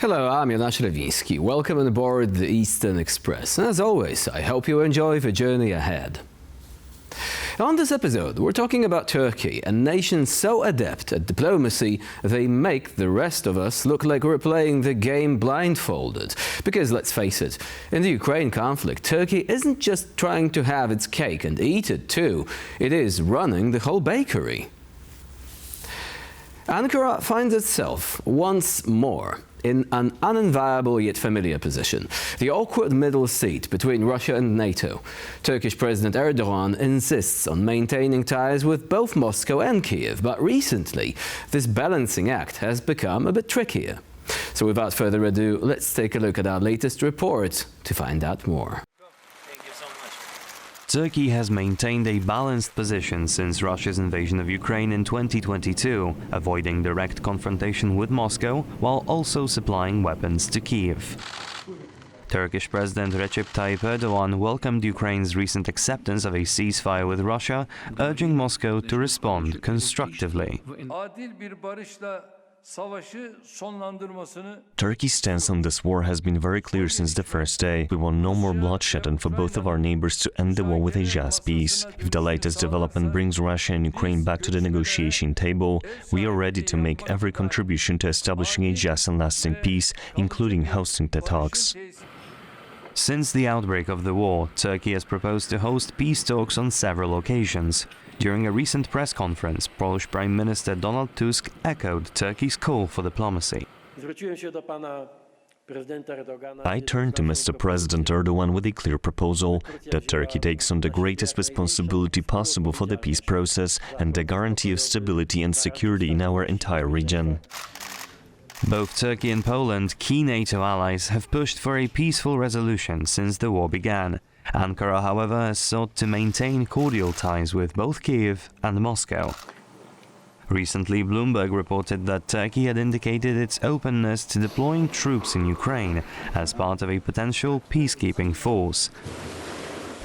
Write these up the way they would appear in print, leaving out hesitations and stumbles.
Hello, I'm Jonasz Lewiński. Welcome on board the Eastern Express. And as always, I hope you enjoy the journey ahead. On this episode, we're talking about Turkey, a nation so adept at diplomacy they make the rest of us look like we're playing the game blindfolded. Because let's face it, in the Ukraine conflict, Turkey isn't just trying to have its cake and eat it too, it is running the whole bakery. Ankara finds itself once more in an unenviable yet familiar position, the awkward middle seat between Russia and NATO. Turkish President Erdogan insists on maintaining ties with both Moscow and Kiev, but recently this balancing act has become a bit trickier. So without further ado, let's take a look at our latest report to find out more. Turkey has maintained a balanced position since Russia's invasion of Ukraine in 2022, avoiding direct confrontation with Moscow while also supplying weapons to Kiev. Turkish President Recep Tayyip Erdogan welcomed Ukraine's recent acceptance of a ceasefire with Russia, urging Moscow to respond constructively. Turkey's stance on this war has been very clear since the first day. We want no more bloodshed and for both of our neighbors to end the war with a just peace. If the latest development brings Russia and Ukraine back to the negotiation table, we are ready to make every contribution to establishing a just and lasting peace, including hosting the talks. Since the outbreak of the war, Turkey has proposed to host peace talks on several occasions. During a recent press conference, Polish Prime Minister Donald Tusk echoed Turkey's call for diplomacy. I turned to Mr. President Erdogan with a clear proposal that Turkey takes on the greatest responsibility possible for the peace process and the guarantee of stability and security in our entire region. Both Turkey and Poland, key NATO allies, have pushed for a peaceful resolution since the war began. Ankara, however, has sought to maintain cordial ties with both Kiev and Moscow. Recently, Bloomberg reported that Turkey had indicated its openness to deploying troops in Ukraine as part of a potential peacekeeping force.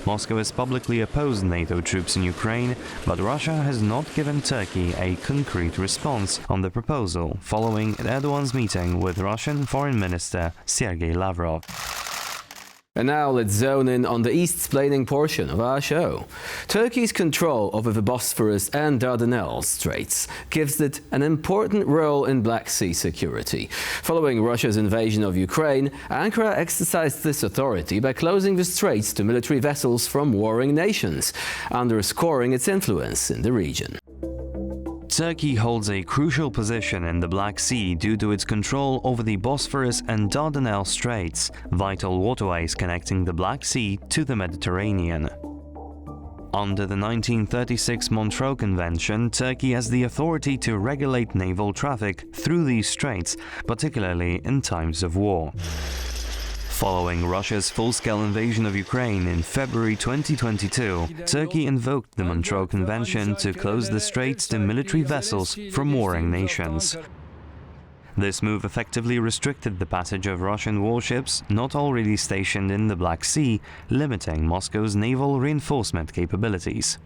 Moscow has publicly opposed NATO troops in Ukraine, but Russia has not given Turkey a concrete response on the proposal following Erdogan's meeting with Russian Foreign Minister Sergei Lavrov. And now let's zone in on the East-splaining portion of our show. Turkey's control over the Bosphorus and Dardanelles straits gives it an important role in Black Sea security. Following Russia's invasion of Ukraine, Ankara exercised this authority by closing the straits to military vessels from warring nations, underscoring its influence in the region. Turkey holds a crucial position in the Black Sea due to its control over the Bosphorus and Dardanelles Straits, vital waterways connecting the Black Sea to the Mediterranean. Under the 1936 Montreux Convention, Turkey has the authority to regulate naval traffic through these straits, particularly in times of war. Following Russia's full-scale invasion of Ukraine in February 2022, Turkey invoked the Montreux Convention to close the straits to military vessels from warring nations. This move effectively restricted the passage of Russian warships not already stationed in the Black Sea, limiting Moscow's naval reinforcement capabilities.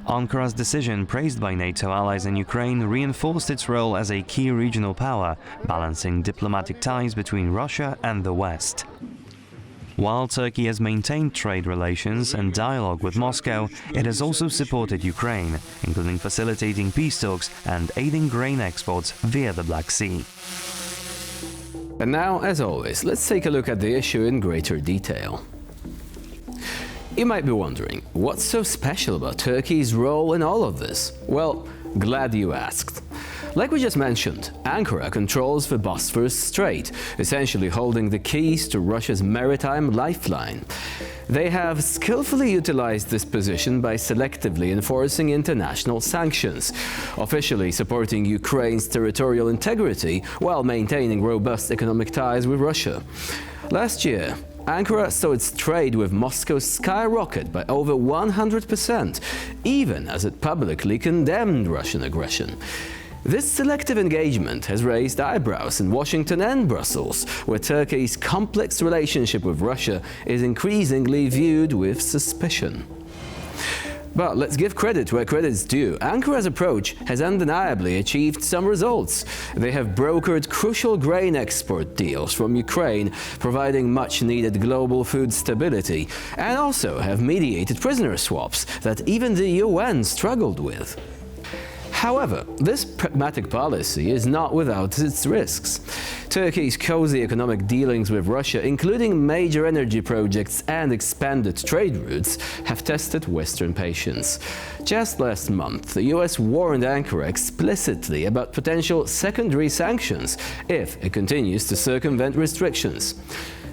Ankara's decision, praised by NATO allies in Ukraine, reinforced its role as a key regional power, balancing diplomatic ties between Russia and the West. While Turkey has maintained trade relations and dialogue with Moscow, it has also supported Ukraine, including facilitating peace talks and aiding grain exports via the Black Sea. And now, as always, let's take a look at the issue in greater detail. You might be wondering, what's so special about Turkey's role in all of this? Well, glad you asked. Like we just mentioned, Ankara controls the Bosphorus Strait, essentially holding the keys to Russia's maritime lifeline. They have skillfully utilized this position by selectively enforcing international sanctions, officially supporting Ukraine's territorial integrity while maintaining robust economic ties with Russia. Last year, Ankara saw its trade with Moscow skyrocket by over 100%, even as it publicly condemned Russian aggression. This selective engagement has raised eyebrows in Washington and Brussels, where Turkey's complex relationship with Russia is increasingly viewed with suspicion. But let's give credit where credit's due. Ankara's approach has undeniably achieved some results. They have brokered crucial grain export deals from Ukraine, providing much-needed global food stability, and also have mediated prisoner swaps that even the UN struggled with. However, this pragmatic policy is not without its risks. Turkey's cozy economic dealings with Russia, including major energy projects and expanded trade routes, have tested Western patience. Just last month, the US warned Ankara explicitly about potential secondary sanctions if it continues to circumvent restrictions.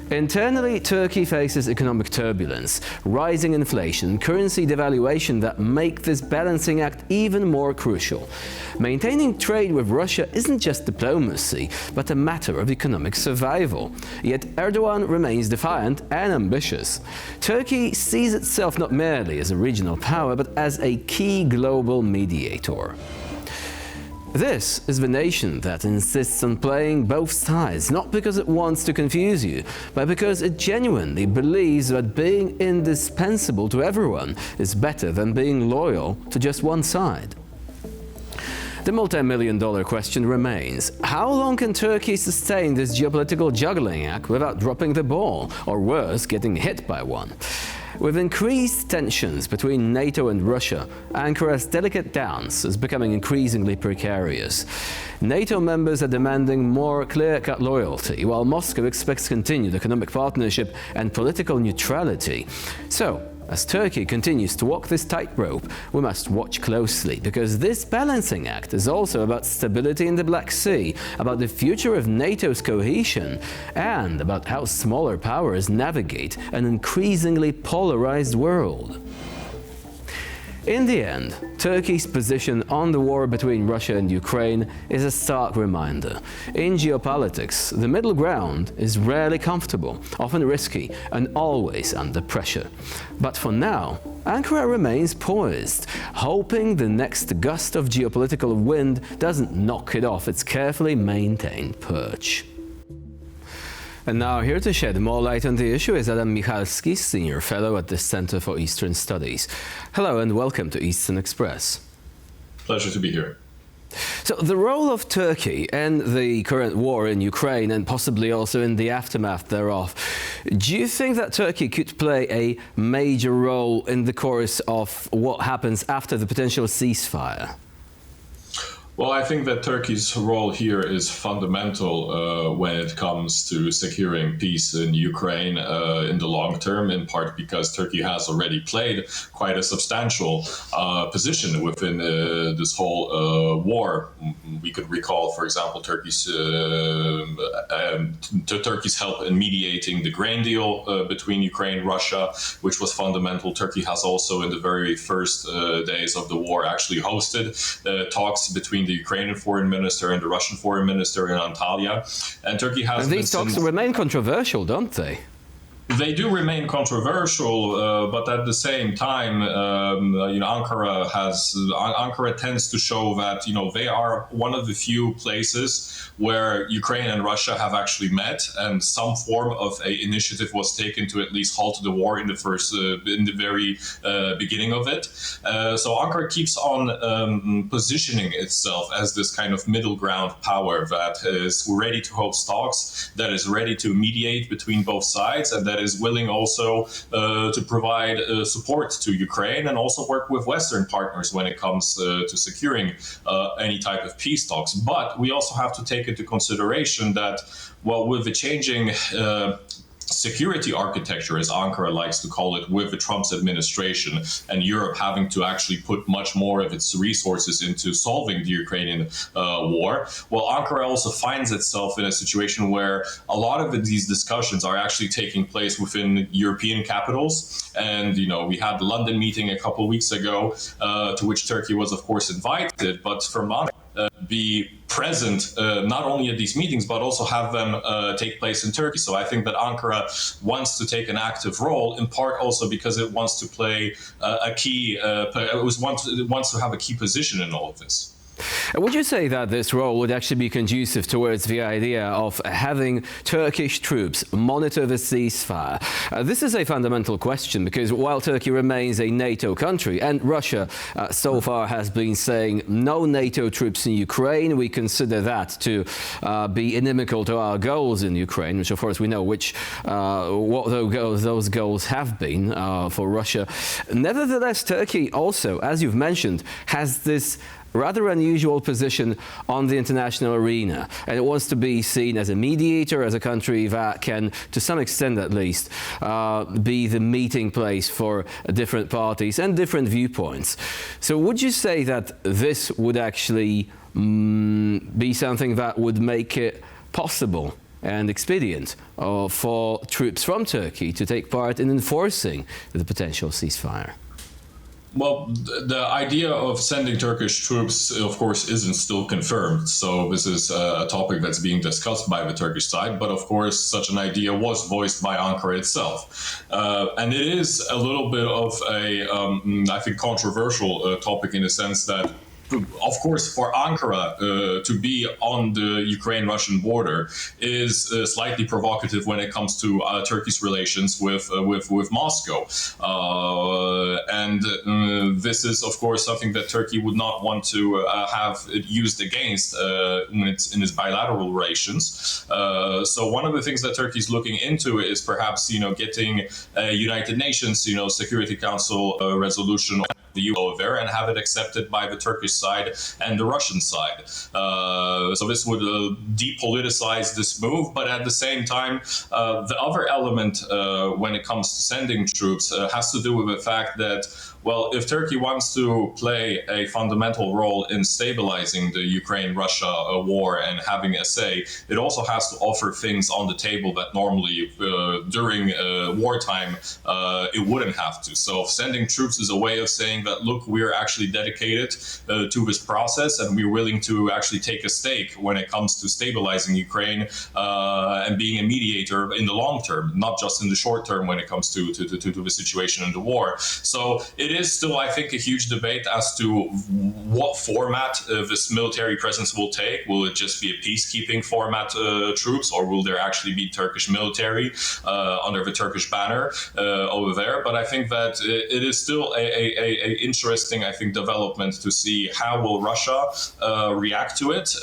Internally, Turkey faces economic turbulence, rising inflation, and currency devaluation that make this balancing act even more crucial. Maintaining trade with Russia isn't just diplomacy, but a matter of economic survival. Yet Erdogan remains defiant and ambitious. Turkey sees itself not merely as a regional power, but as a key global mediator. This is the nation that insists on playing both sides, not because it wants to confuse you, but because it genuinely believes that being indispensable to everyone is better than being loyal to just one side. The multi-million-dollar question remains: how long can Turkey sustain this geopolitical juggling act without dropping the ball, or worse, getting hit by one? With increased tensions between NATO and Russia, Ankara's delicate dance is becoming increasingly precarious. NATO members are demanding more clear-cut loyalty, while Moscow expects continued economic partnership and political neutrality. So, as Turkey continues to walk this tightrope, we must watch closely, because this balancing act is also about stability in the Black Sea, about the future of NATO's cohesion, and about how smaller powers navigate an increasingly polarized world. In the end, Turkey's position on the war between Russia and Ukraine is a stark reminder. In geopolitics, the middle ground is rarely comfortable, often risky, and always under pressure. But for now, Ankara remains poised, hoping the next gust of geopolitical wind doesn't knock it off its carefully maintained perch. And now, here to shed more light on the issue is Adam Michalski, Senior Fellow at the Center for Eastern Studies. Hello and welcome to Eastern Express. Pleasure to be here. So, the role of Turkey in the current war in Ukraine, and possibly also in the aftermath thereof, do you think that Turkey could play a major role in the course of what happens after the potential ceasefire? Well, I think that Turkey's role here is fundamental when it comes to securing peace in Ukraine in the long term, in part because Turkey has already played quite a substantial position within this whole war. We could recall, for example, Turkey's help in mediating the grain deal between Ukraine and Russia, which was fundamental. Turkey has also, in the very first days of the war, actually hosted talks between the Ukrainian foreign minister and the Russian foreign minister in Antalya. And Turkey has... And these talks remain controversial, don't they? They do remain controversial, but at the same time, Ankara tends to show that they are one of the few places where Ukraine and Russia have actually met, and some form of a initiative was taken to at least halt the war in the very beginning of it. So Ankara keeps on positioning itself as this kind of middle ground power that is ready to host talks, that is ready to mediate between both sides, and that is willing also to provide support to Ukraine and also work with Western partners when it comes to securing any type of peace talks. But we also have to take into consideration that, well, with the changing security architecture, as Ankara likes to call it, with the Trump's administration and Europe having to actually put much more of its resources into solving the Ukrainian war, well, Ankara also finds itself in a situation where a lot of these discussions are actually taking place within European capitals. And, we had the London meeting a couple of weeks ago, to which Turkey was, of course, invited, but from Ankara, be present not only at these meetings, but also have them take place in Turkey. So I think that Ankara wants to take an active role, in part also because it wants to play wants to have a key position in all of this. Would you say that this role would actually be conducive towards the idea of having Turkish troops monitor the ceasefire? This is a fundamental question because while Turkey remains a NATO country and Russia so far has been saying no NATO troops in Ukraine, we consider that to be inimical to our goals in Ukraine, which of course we know what those goals have been for Russia. Nevertheless, Turkey also, as you've mentioned, has this rather unusual position on the international arena, and it wants to be seen as a mediator, as a country that can, to some extent at least, be the meeting place for different parties and different viewpoints. So would you say that this would actually be something that would make it possible and expedient for troops from Turkey to take part in enforcing the potential ceasefire? Well, the idea of sending Turkish troops, of course, isn't still confirmed. So this is a topic that's being discussed by the Turkish side. But of course, such an idea was voiced by Ankara itself. And it is a little bit of a, I think, controversial topic in the sense that, of course, for Ankara to be on the Ukraine-Russian border is slightly provocative when it comes to Turkey's relations with Moscow, and this is, of course, something that Turkey would not want to have it used against in its bilateral relations. So one of the things that Turkey is looking into is perhaps, getting a United Nations, Security Council resolution the UN there and have it accepted by the Turkish side and the Russian side. So this would depoliticize this move, but at the same time, the other element when it comes to sending troops has to do with the fact that, well, if Turkey wants to play a fundamental role in stabilizing the Ukraine-Russia war and having a say, it also has to offer things on the table that normally during wartime it wouldn't have to. So sending troops is a way of saying that, look, we're actually dedicated to this process and we're willing to actually take a stake when it comes to stabilizing Ukraine and being a mediator in the long term, not just in the short term when it comes to the situation in the war. So it is still, I think, a huge debate as to what format this military presence will take. Will it just be a peacekeeping format troops, or will there actually be Turkish military under the Turkish banner over there? But I think that it is still a interesting, I think, development to see how will Russia react to it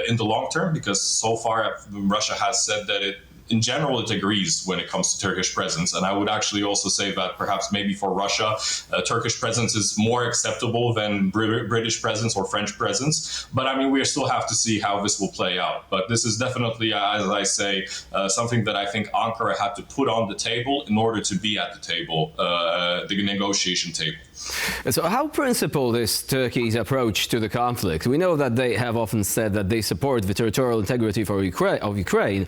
in the long term, because so far Russia has said that in general, it agrees when it comes to Turkish presence. And I would actually also say that perhaps maybe for Russia, Turkish presence is more acceptable than British presence or French presence. But I mean, we still have to see how this will play out. But this is definitely, as I say, something that I think Ankara had to put on the table in order to be at the table, the negotiation table. So how principled is Turkey's approach to the conflict? We know that they have often said that they support the territorial integrity of Ukraine,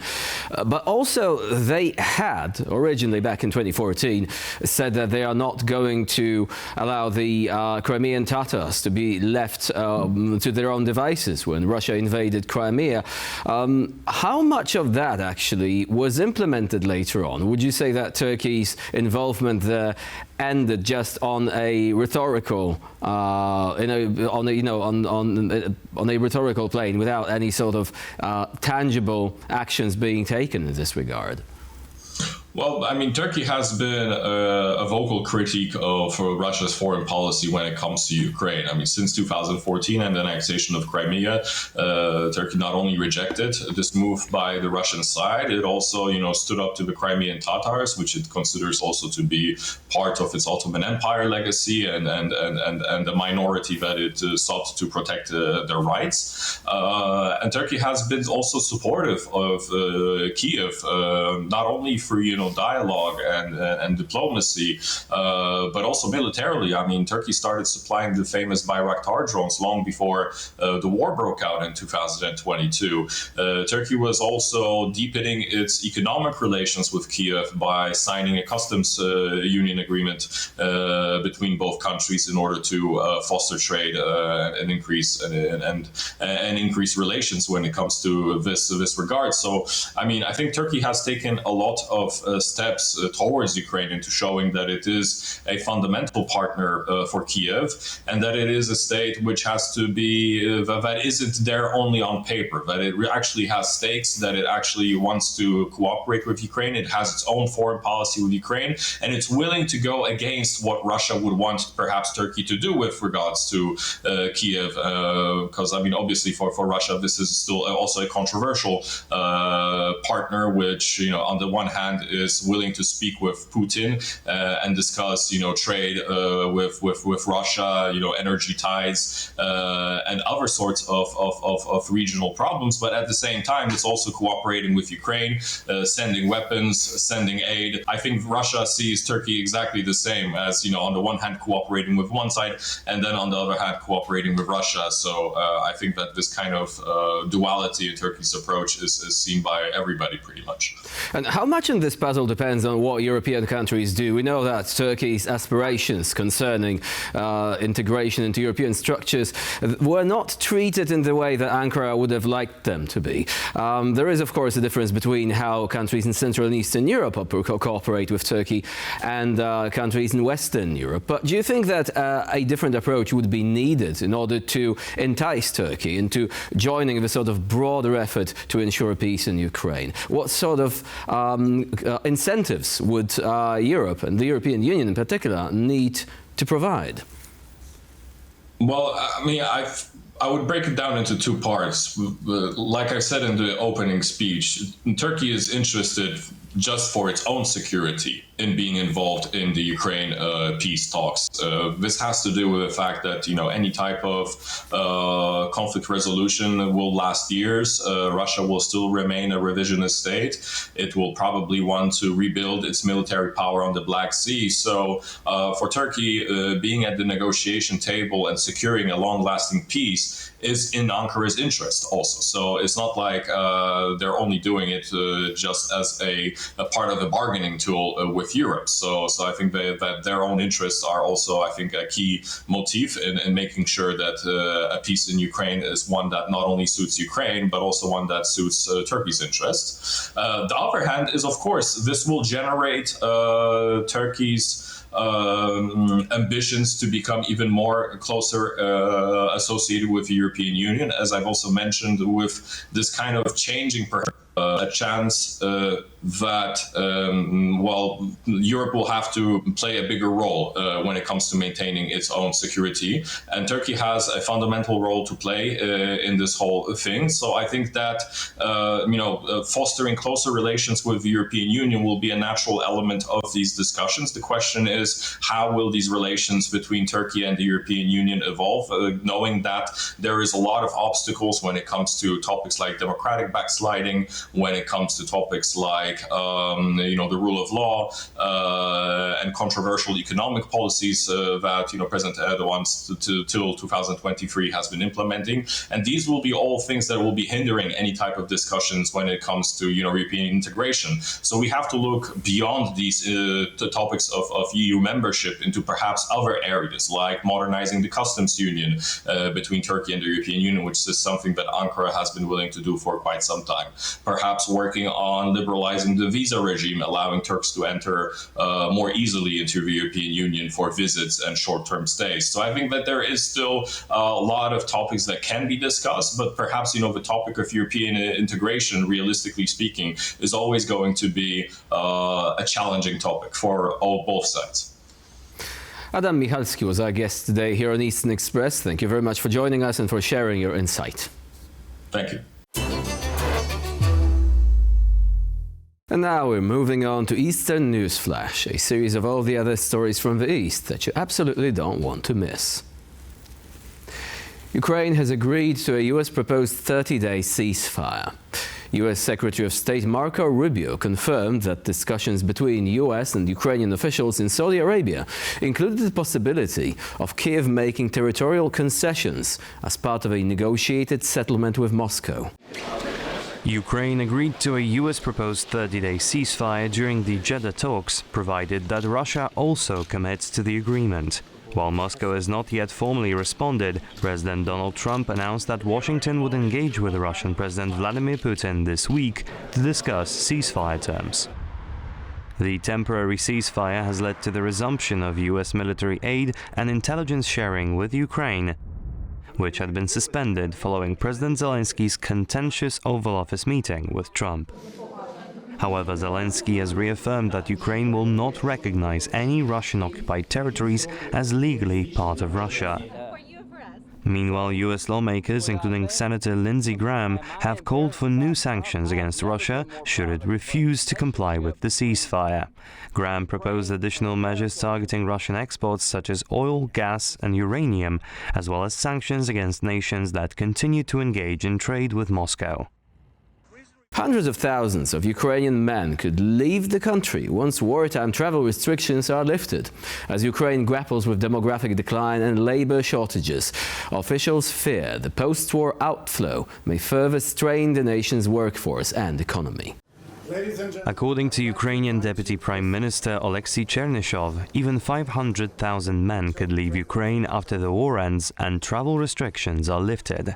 but also they had, originally back in 2014, said that they are not going to allow the Crimean Tatars to be left to their own devices when Russia invaded Crimea. How much of that actually was implemented later on? Would you say that Turkey's involvement there ended just on a rhetorical, on a rhetorical plane, without any sort of tangible actions being taken in this regard? Well, I mean, Turkey has been a vocal critique of Russia's foreign policy when it comes to Ukraine. I mean, since 2014 and the annexation of Crimea, Turkey not only rejected this move by the Russian side, it also, stood up to the Crimean Tatars, which it considers also to be part of its Ottoman Empire legacy and the minority that it sought to protect their rights. And Turkey has been also supportive of Kiev, not only through dialogue and diplomacy, but also militarily. I mean, Turkey started supplying the famous Bayraktar drones long before the war broke out in 2022. Turkey was also deepening its economic relations with Kiev by signing a customs union agreement between both countries in order to foster trade and increase relations when it comes to this regard. So, I mean, I think Turkey has taken a lot of steps towards Ukraine into showing that it is a fundamental partner for Kiev, and that it is a state which has to be, that isn't there only on paper, that it actually has stakes, that it actually wants to cooperate with Ukraine, it has its own foreign policy with Ukraine, and it's willing to go against what Russia would want perhaps Turkey to do with regards to Kiev, because I mean, obviously for Russia, this is still also a controversial partner, which, you know, on the one hand is willing to speak with Putin and discuss, you know, trade with Russia, you know, energy ties and other sorts of regional problems, but at the same time, it's also cooperating with Ukraine, sending weapons, sending aid. I think Russia sees Turkey exactly the same as, you know, on the one hand cooperating with one side, and then on the other hand cooperating with Russia. So I think that this kind of duality in Turkey's approach is seen by everybody pretty much. And how much in this puzzle depends on what European countries do? We know that Turkey's aspirations concerning integration into European structures were not treated in the way that Ankara would have liked them to be. There is, of course, a difference between how countries in Central and Eastern Europe cooperate with Turkey and countries in Western Europe. But do you think that a different approach would be needed in order to entice Turkey into joining the sort of broader effort to ensure peace in Ukraine? What sort of incentives would Europe and the European Union in particular need to provide? Well, I mean, I would break it down into two parts. Like I said in the opening speech, Turkey is interested just for its own security in being involved in the Ukraine peace talks. This has to do with the fact that, you know, any type of conflict resolution will last years. Russia will still remain a revisionist state. It will probably want to rebuild its military power on the Black Sea. So for Turkey, being at the negotiation table and securing a long-lasting peace is in Ankara's interest also. So it's not like they're only doing it just as a part of the bargaining tool with Europe. So I think that their own interests are also, I think, a key motif in making sure that a peace in Ukraine is one that not only suits Ukraine, but also one that suits Turkey's interests. The other hand is, of course, this will generate Turkey's ambitions to become even more closer associated with the European Union, as I've also mentioned, with this kind of changing a chance that, well, Europe will have to play a bigger role when it comes to maintaining its own security. And Turkey has a fundamental role to play in this whole thing. So I think that, fostering closer relations with the European Union will be a natural element of these discussions. The question is, how will these relations between Turkey and the European Union evolve, knowing that there is a lot of obstacles when it comes to topics like democratic backsliding, when it comes to topics like, the rule of law and controversial economic policies that, President Erdogan till 2023 has been implementing. And these will be all things that will be hindering any type of discussions when it comes to, European integration. So we have to look beyond these topics of EU membership into perhaps other areas, like modernizing the customs union between Turkey and the European Union, which is something that Ankara has been willing to do for quite some time. Perhaps working on liberalizing the visa regime, allowing Turks to enter more easily into the European Union for visits and short-term stays. So I think that there is still a lot of topics that can be discussed, but perhaps, the topic of European integration, realistically speaking, is always going to be a challenging topic for both sides. Adam Michalski was our guest today here on Eastern Express. Thank you very much for joining us and for sharing your insight. Thank you. And now we're moving on to Eastern News Flash, a series of all the other stories from the East that you absolutely don't want to miss. Ukraine has agreed to a U.S. proposed 30-day ceasefire. U.S. Secretary of State Marco Rubio confirmed that discussions between U.S. and Ukrainian officials in Saudi Arabia included the possibility of Kiev making territorial concessions as part of a negotiated settlement with Moscow. Ukraine agreed to a U.S. proposed 30-day ceasefire during the Jeddah talks, provided that Russia also commits to the agreement. While Moscow has not yet formally responded, President Donald Trump announced that Washington would engage with Russian President Vladimir Putin this week to discuss ceasefire terms. The temporary ceasefire has led to the resumption of US military aid and intelligence sharing with Ukraine, which had been suspended following President Zelensky's contentious Oval Office meeting with Trump. However, Zelensky has reaffirmed that Ukraine will not recognize any Russian-occupied territories as legally part of Russia. Meanwhile, US lawmakers, including Senator Lindsey Graham, have called for new sanctions against Russia should it refuse to comply with the ceasefire. Graham proposed additional measures targeting Russian exports such as oil, gas and uranium, as well as sanctions against nations that continue to engage in trade with Moscow. Hundreds of thousands of Ukrainian men could leave the country once wartime travel restrictions are lifted. As Ukraine grapples with demographic decline and labor shortages, officials fear the post-war outflow may further strain the nation's workforce and economy. According to Ukrainian Deputy Prime Minister Oleksiy Chernyshov, even 500,000 men could leave Ukraine after the war ends and travel restrictions are lifted.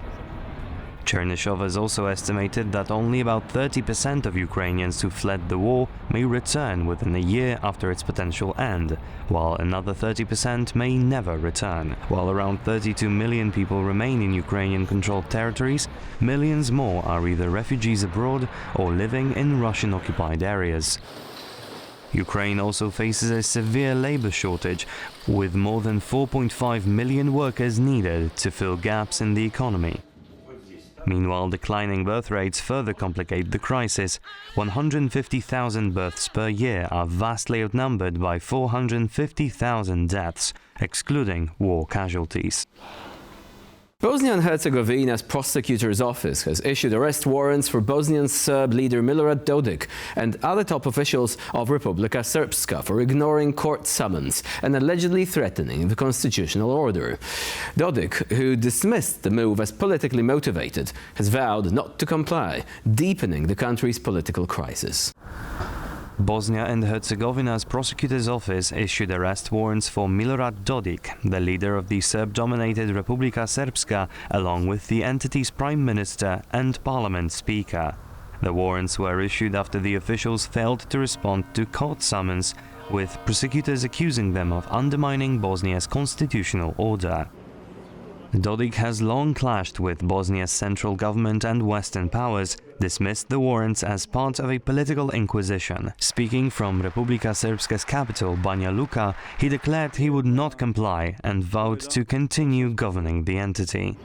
Chernyshov has also estimated that only about 30% of Ukrainians who fled the war may return within a year after its potential end, while another 30% may never return. While around 32 million people remain in Ukrainian-controlled territories, millions more are either refugees abroad or living in Russian-occupied areas. Ukraine also faces a severe labor shortage, with more than 4.5 million workers needed to fill gaps in the economy. Meanwhile, declining birth rates further complicate the crisis. 150,000 births per year are vastly outnumbered by 450,000 deaths, excluding war casualties. Bosnia and Herzegovina's prosecutor's office has issued arrest warrants for Bosnian Serb leader Milorad Dodik and other top officials of Republika Srpska for ignoring court summons and allegedly threatening the constitutional order. Dodik, who dismissed the move as politically motivated, has vowed not to comply, deepening the country's political crisis. Bosnia and Herzegovina's prosecutor's office issued arrest warrants for Milorad Dodik, the leader of the Serb-dominated Republika Srpska, along with the entity's prime minister and parliament speaker. The warrants were issued after the officials failed to respond to court summons, with prosecutors accusing them of undermining Bosnia's constitutional order. Dodik has long clashed with Bosnia's central government and Western powers, dismissed the warrants as part of a political inquisition. Speaking from Republika Srpska's capital, Banja Luka, he declared he would not comply and vowed to continue governing the entity.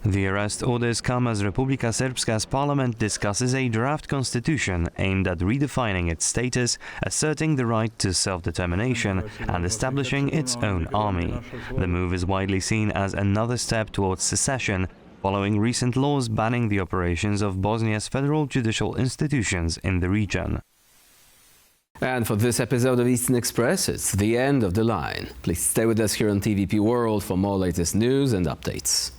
The arrest orders come as Republika Srpska's parliament discusses a draft constitution aimed at redefining its status, asserting the right to self-determination and establishing its own army. The move is widely seen as another step towards secession, following recent laws banning the operations of Bosnia's federal judicial institutions in the region. And for this episode of Eastern Express, it's the end of the line. Please stay with us here on TVP World for more latest news and updates.